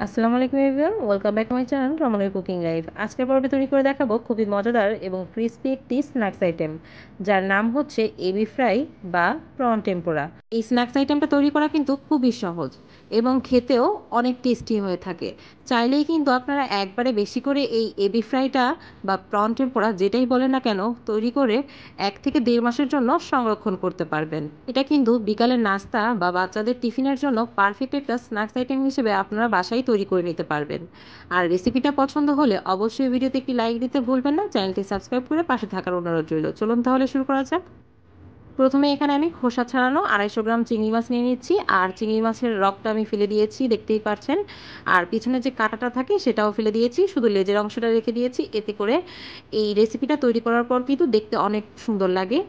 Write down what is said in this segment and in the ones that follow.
আসসালামু আলাইকুম everyone, welcome back to my channel রমনের কুকিং লাইফ। আজকের পর্বে তৈরি করে দেখাবো খুবই মজাদার এবং ক্রিস্পি একটি স্ন্যাক্স আইটেম, যার নাম হচ্ছে এবি ফ্রাই বা প্রন টেম্পোরা। এই স্ন্যাক্স আইটেমটা তৈরি করা কিন্তু খুবই সহজ এবং খেতেও অনেক টেস্টি হয়ে থাকে। চাইলেই কিন্তু আপনারা একবারে বেশি করে এই এবি ফ্রাইটা বা প্রন টেম্পোরা যেটাই বলেন না কেন তৈরি করে 1 থেকে 1.5 মাসের জন্য সংরক্ষণ করতে পারবেন। এটা কিন্তু বিকালের নাস্তা বা বাচ্চাদের টিফিনের জন্য পারফেক্ট একটা স্ন্যাক্স আইটেম হিসেবে আপনারা বাসায় তৈরি করে নিতে পারবেন। আর রেসিপিটা পছন্দ হলে অবশ্যই ভিডিওতে একটি লাইক দিতে ভুলবেন না। চ্যানেলটি সাবস্ক্রাইব করে পাশে থাকার অনুরোধ রইল। চলুন তাহলে শুরু করা যাক। প্রথমে এখানে আমি খোসা ছাড়ানো 250 গ্রাম চিংড়ি মাছ নিয়ে নিচ্ছি। আর চিংড়ি মাছের রগটা আমি ফেলে দিয়েছি, দেখতেই পাচ্ছেন। আর পিছনে যে কাঁটাটা থাকে সেটাও ফেলে দিয়েছি, শুধু লেজের অংশটা রেখে দিয়েছি। এতে করে এই রেসিপিটা তৈরি করার পর কিন্তু দেখতে অনেক সুন্দর লাগে।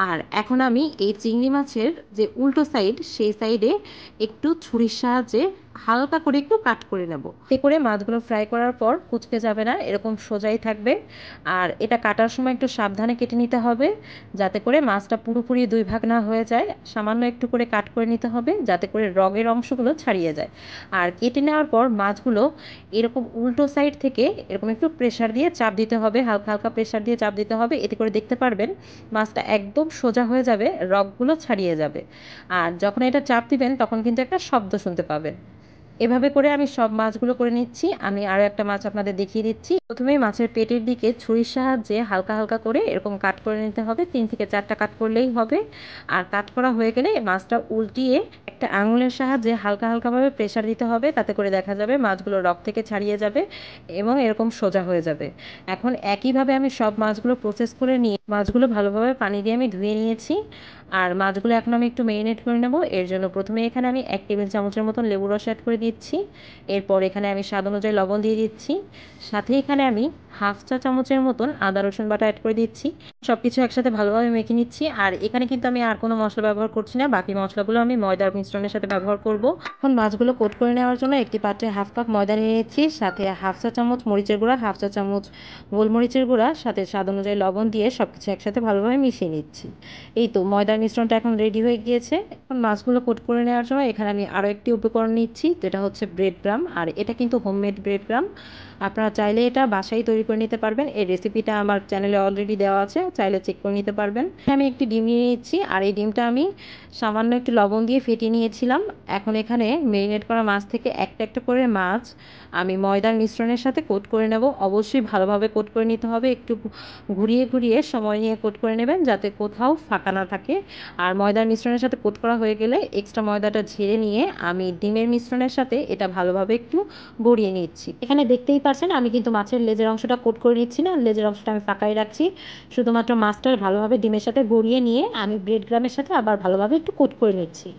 আর এখন আমি এই চিংড়ি মাছের যে উল্টো সাইড, সেই সাইডে একটু ছুরির সাহায্যে হালকা করে একটু কাট করে নেব। এতে করে মাছগুলো ফ্রাই করার পর কুচকে যাবে না, এরকম সোজাই থাকবে। আর এটা কাটার সময় একটু সাবধানে কেটে নিতে হবে, যাতে করে মাছটা পুরোপুরি 2 ভাগ না হয়ে যায়। সামান্য একটু করে কাট করে নিতে হবে, যাতে করে রগের অংশগুলো ছাড়িয়ে যায়। আর কেটে নেওয়ার পর মাছগুলো এরকম উল্টো সাইড থেকে এরকম একটু প্রেসার দিয়ে চাপ দিতে হবে, হালকা হালকা প্রেসার দিয়ে চাপ দিতে হবে। এতে করে দেখতে পারবেন মাছটা একদম সোজা হয়ে যাবে, রগগুলো ছাড়িয়ে যাবে। আর যখন এটা চাপ দিবেন তখন কিন্তু একটা শব্দ শুনতে পাবেন। এভাবে করে আমি সব মাছগুলো করে নিচ্ছি। আমি আরও একটা মাছ আপনাদের দেখিয়ে দিচ্ছি। প্রথমেই মাছের পেটের দিকে ছুরির সাহায্যে হালকা হালকা করে এরকম কাট করে নিতে হবে, 3 থেকে 4টা কাট করলেই হবে। আর কাট করা হয়ে গেলে মাছটা উল্টিয়ে একটা আঙুলের সাহায্যে হালকা হালকাভাবে প্রেসার দিতে হবে, তাতে করে দেখা যাবে মাছগুলো রক থেকে ছাড়িয়ে যাবে এবং এরকম সোজা হয়ে যাবে। এখন একইভাবে আমি সব মাছগুলো প্রসেস করে নিয়ে মাছগুলো ভালোভাবে পানি দিয়ে আমি ধুয়ে নিয়েছি। আর মাছগুলো এখন আমি একটু মেরিনেট করে নেব। এর জন্য প্রথমে এখানে আমি 1 টেবিল চামচের মতন লেবু রস অ্যাড করে দিচ্ছি। এরপর এখানে আমি স্বাদ অনুযায়ী লবণ দিয়ে দিচ্ছি। সাথে এখানে আমি 1/2 চা চামচের মতন আদা রসুন বাটা অ্যাড করে দিচ্ছি। সব কিছু একসাথে ভালোভাবে মেখে নিচ্ছি। আর এখানে কিন্তু আমি আর কোনো মশলা ব্যবহার করছি না, বাকি মশলাগুলো আমি ময়দার মিশ্রণের সাথে ব্যবহার করব। এখন মাছগুলো কোট করে নেওয়ার জন্য একটি পাত্রে 1/2 কাপ ময়দা নিয়ে নিচ্ছি, সাথে 1/2 চা চামচ মরিচের গুঁড়া, 1/2 চা চামচ গোলমরিচের গুঁড়া, সাথে স্বাদ অনুযায়ী লবণ দিয়ে সব কিছু একসাথে ভালোভাবে মিশিয়ে নিচ্ছি। এই তো ময়দার মিশ্রণটা এখন রেডি হয়ে গিয়েছে। এখন মাছগুলো কোট করে নেওয়ার সময় এখানে আমি আরও একটি উপকরণ নিচ্ছি, যেটা হচ্ছে ব্রেড ক্রাম্ব। আর এটা কিন্তু হোমমেড ব্রেড ক্রাম্ব, আপনারা চাইলে এটা বাসায় তৈরি করে নিতে পারবেন। এই রেসিপিটা আমার চ্যানেলে অলরেডি দেওয়া আছে, চাইলে চেক করে নিতে পারবেন। আমি একটি ডিম নিয়ে নিচ্ছি, আর এই ডিমটা আমি সামান্য একটু লবণ দিয়ে ফেটিয়ে নিয়েছিলাম। এখন এখানে মেরিনেট করা মাছ থেকে একটা একটা করে মাছ আমি ময়দার মিশ্রণের সাথে কোট করে নেব। অবশ্যই ভালোভাবে কোট করে নিতে হবে, একটু ঘুরিয়ে ঘুরিয়ে সময় নিয়ে কোট করে নেবেন, যাতে কোথাও ফাঁকা না থাকে। আর ময়দার মিশ্রণের সাথে কোট করা হয়ে গেলে এক্সট্রা ময়দাটা ঝেড়ে নিয়ে আমি ডিমের মিশ্রণের সাথে এটা ভালোভাবে একটু গড়িয়ে নিচ্ছি। এখানে দেখতেই পাচ্ছেন আমি কিন্তু মাছের লেজের অংশটা কোট করে নিচ্ছি না, লেজের অংশটা আমি ফাঁকাই রাখছি। শুধুমাত্র মাছটা ভালোভাবে ডিমের সাথে গড়িয়ে নিয়ে আমি ব্রেড ক্রামের সাথে আবার ভালোভাবে একটু কোট করে নিচ্ছি।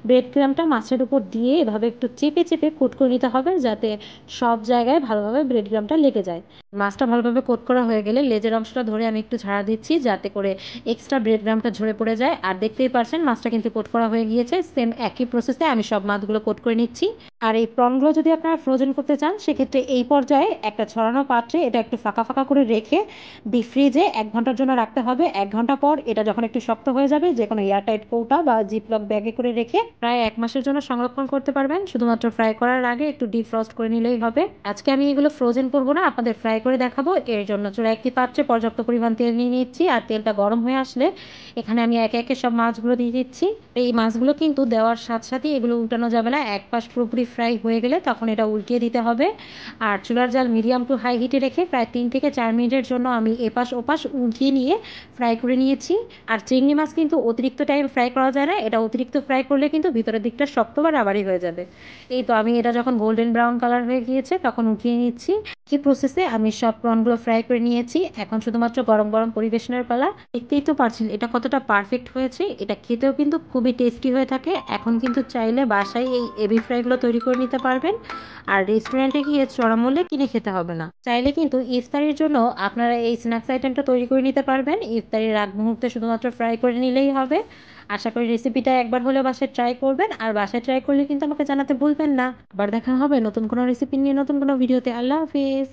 ব্রেড ক্রামটা মাছের উপর দিয়ে এভাবে একটু চেপে চেপে কোট করে নিতে হবে, যাতে সব জায়গায় ভালোভাবে ব্রেড ক্রামটা লেগে যায়। মাছটা ভালোভাবে কোট করা হয়ে গেলে লেজের অংশটা ধরে আমি একটু ঝাড়া দিচ্ছি, যাতে করে এক্সট্রা ব্রেড ক্রামটা ঝরে পড়ে যায়। আর দেখতেই পারছেন মাছটা কিন্তু কোট করা হয়ে গিয়েছে। সেম একই প্রসেসে আমি সব মাছগুলো কোট করে নিচ্ছি। আর এই প্রনগুলো যদি আপনারা ফ্রোজেন করতে চান, সেক্ষেত্রে এই পর্যায়ে একটা ছড়ানো পাত্রে এটা একটু ফাঁকা ফাঁকা করে রেখে ডিপ ফ্রিজে 1 ঘন্টার জন্য রাখতে হবে। 1 ঘন্টা পর এটা যখন একটু শক্ত হয়ে যাবে, যে কোনো এয়ারটাইট কৌটা বা জিপলক ব্যাগে করে রেখে প্রায় 1 মাসের জন্য সংরক্ষণ করতে পারবেন। শুধুমাত্র ফ্রাই করার আগে একটু ডিপ ফ্রস্ট করে নিলেই হবে। আজকে আমি এগুলো ফ্রোজেন করবো না, আপনাদের ফ্রাই করে দেখাবো। এর জন্য চুলায় একটি পাত্রে পর্যাপ্ত পরিমাণ তেল নিয়ে নিচ্ছি। আর তেলটা গরম হয়ে আসলে এখানে আমি একে একে সব মাছগুলো দিয়ে দিচ্ছি। এই মাছগুলো কিন্তু দেওয়ার সাথে সাথে এগুলো উল্টানো যাবে না, এক পাশ পুরোপুরি ফ্রাই হয়ে গেলে তখন এটা উল্টিয়ে দিতে হবে। আর চুলার জাল মিডিয়াম টু হাই হিটে রেখে প্রায় 3 থেকে 4 মিনিটের জন্য আমি এপাশ ওপাশ উল্টিয়ে নিয়ে ফ্রাই করে নিয়েছি। আর চিংড়ি মাছ কিন্তু অতিরিক্ত টাইম ফ্রাই করা যায় না, এটা অতিরিক্ত ফ্রাই করলে কিন্তু ভিতরের দিকটা শক্ত বা রাবারি হয়ে যাবে। এই তো আমি এটা যখন গোল্ডেন ব্রাউন কালার হয়ে গিয়েছে তখন উঠিয়ে নিচ্ছি। এই প্রসেসে আমি সব প্রনগুলো ফ্রাই করে নিয়েছি। এখন শুধুমাত্র গরম গরম পরিবেশনের পালা। দেখতেই তো পারছেন এটা কতটা পারফেক্ট হয়েছে। এটা খেতেও কিন্তু খুবই টেস্টি হয়ে থাকে। এখন কিন্তু চাইলে বাসায় এই এবি ফ্রাইগুলো তৈরি করে নিতে পারবেন, আর রেস্টুরেন্টে গিয়ে চড়া মূল্যে কিনে খেতে হবে না। চাইলে কিন্তু ইফতারির জন্য আপনারা এই স্ন্যাক্স আইটেমটা তৈরি করে নিতে পারবেন। ইফতারির আগ মুহূর্তে শুধুমাত্র ফ্রাই করে নিলেই হবে। আশা করি রেসিপিটা একবার হলেও বাসায় ট্রাই করবেন, আর বাসায় ট্রাই করলে কিন্তু আমাকে জানাতে ভুলবেন না। আবার দেখা হবে নতুন কোনো রেসিপি নিয়ে নতুন কোনো ভিডিওতে। আল্লাহ হাফিজ।